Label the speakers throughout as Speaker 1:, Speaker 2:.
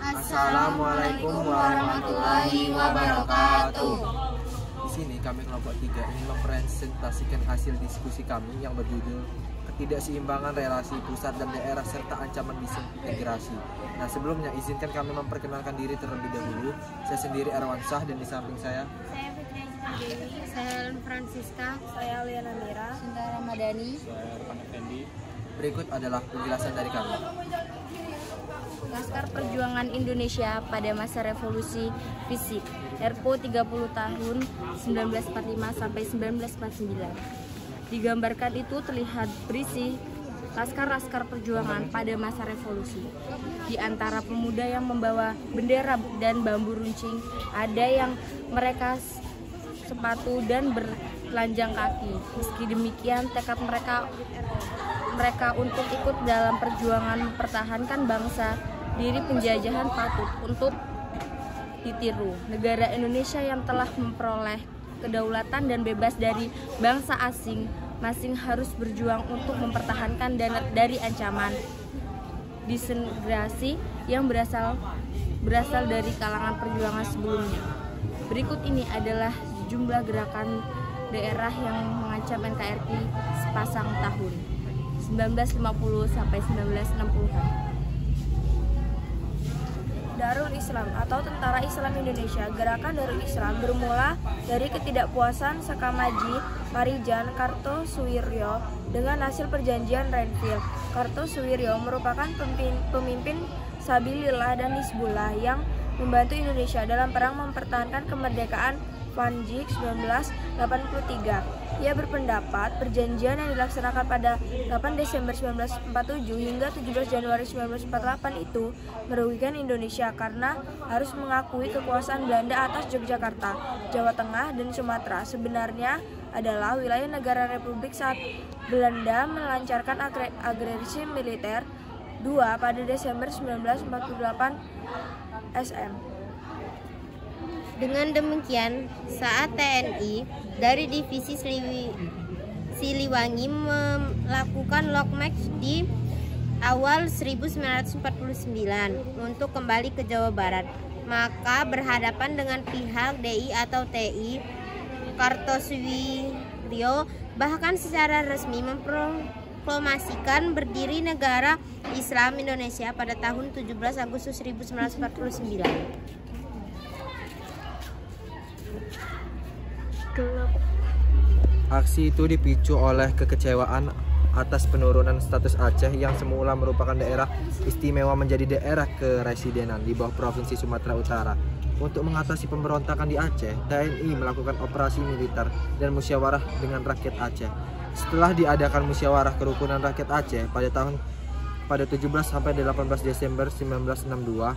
Speaker 1: Assalamualaikum warahmatullahi wabarakatuh. Di sini kami kelompok 3 ingin mempresentasikan hasil diskusi kami yang berjudul Ketidakseimbangan relasi pusat dan daerah serta ancaman disintegrasi. Nah, sebelumnya izinkan kami memperkenalkan diri terlebih dahulu. Saya sendiri Erwansyah dan di samping saya
Speaker 2: Fitri Dewi, saya Helen Francisca,
Speaker 3: saya Liana Mira,
Speaker 2: Sunda Ramadhani,
Speaker 4: saya Irfan Effendi.
Speaker 1: berikut adalah penjelasan dari kami.
Speaker 2: Laskar Perjuangan Indonesia pada masa revolusi fisik RPO 30 tahun 1945 sampai 1949. Digambarkan itu terlihat berisi laskar-laskar perjuangan pada masa revolusi. Di antara pemuda yang membawa bendera dan bambu runcing, ada yang mereka sepatu dan bertelanjang kaki. Meski demikian, tekad mereka untuk ikut dalam perjuangan mempertahankan bangsa diri penjajahan patut untuk ditiru. Negara Indonesia yang telah memperoleh kedaulatan dan bebas dari bangsa asing masing harus berjuang untuk mempertahankan dari ancaman disintegrasi yang berasal dari kalangan perjuangan sebelumnya. Berikut ini adalah jumlah gerakan daerah yang mengancam NKRI sepasang tahun 1950 sampai 1960-an.
Speaker 3: Darul Islam atau Tentara Islam Indonesia. Gerakan Darul Islam bermula dari ketidakpuasan Sakamaji Marijan Kartosuwiryo dengan hasil perjanjian Renville. Kartosuwiryo merupakan pemimpin Sabilillah dan Hizbullah yang membantu Indonesia dalam perang mempertahankan kemerdekaan Panji 1983. Ia berpendapat perjanjian yang dilaksanakan pada 8 Desember 1947 hingga 17 Januari 1948 itu merugikan Indonesia karena harus mengakui kekuasaan Belanda atas Yogyakarta, Jawa Tengah, dan Sumatera sebenarnya adalah wilayah negara Republik saat Belanda melancarkan agresi militer 2 pada Desember 1948 SM.
Speaker 5: Dengan demikian, saat TNI dari Divisi Siliwangi melakukan long march di awal 1949 untuk kembali ke Jawa Barat, maka berhadapan dengan pihak DI atau TI. Kartosuwiryo bahkan secara resmi memproklamasikan berdiri negara Islam Indonesia pada tahun 17 Agustus 1949.
Speaker 1: Aksi itu dipicu oleh kekecewaan atas penurunan status Aceh yang semula merupakan daerah istimewa menjadi daerah keresidenan di bawah Provinsi Sumatera Utara. Untuk mengatasi pemberontakan di Aceh, TNI melakukan operasi militer dan musyawarah dengan rakyat Aceh. Setelah diadakan musyawarah kerukunan rakyat Aceh pada 17 sampai 18 Desember 1962,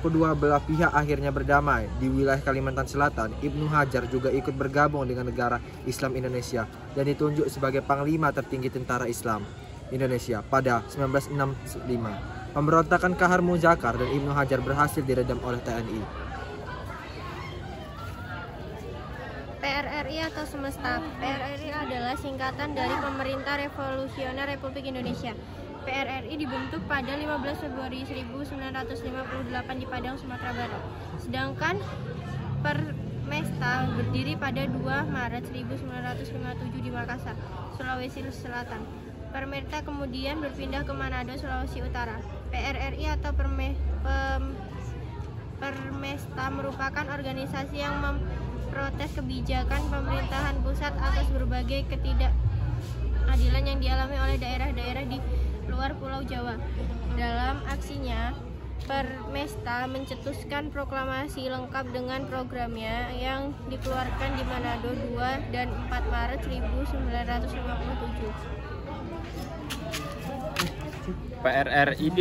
Speaker 1: kedua belah pihak akhirnya berdamai. Di wilayah Kalimantan Selatan, Ibnu Hajar juga ikut bergabung dengan negara Islam Indonesia dan ditunjuk sebagai Panglima tertinggi Tentara Islam Indonesia pada 1965. Pemberontakan Kahar Muzakkar dan Ibnu Hajar berhasil diredam oleh TNI.
Speaker 5: PRRI atau Semesta. PRRI adalah singkatan dari Pemerintah Revolusioner Republik Indonesia. PRRI dibentuk pada 15 Februari 1958 di Padang, Sumatera Barat. Sedangkan Permesta berdiri pada 2 Maret 1957 di Makassar, Sulawesi Selatan. Permesta kemudian berpindah ke Manado, Sulawesi Utara. PRRI atau Permesta merupakan organisasi yang memprotes kebijakan pemerintahan pusat atas berbagai ketidakadilan yang dialami oleh daerah-daerah di luar Pulau Jawa. Dalam aksinya, Permesta mencetuskan proklamasi lengkap dengan programnya yang dikeluarkan di Manado 2 dan 4 Maret 1957.
Speaker 4: PRRI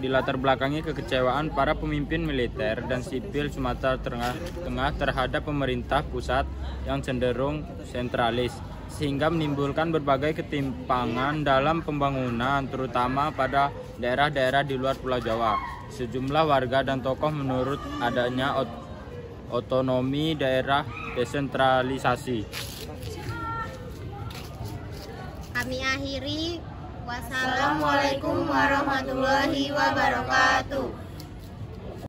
Speaker 4: dilatar belakangi kekecewaan para pemimpin militer dan sipil Sumatera Tengah terhadap pemerintah pusat yang cenderung sentralis, sehingga menimbulkan berbagai ketimpangan dalam pembangunan, terutama pada daerah-daerah di luar Pulau Jawa. Sejumlah warga dan tokoh menurut adanya otonomi daerah desentralisasi.
Speaker 5: Kami akhiri. Wassalamualaikum warahmatullahi wabarakatuh.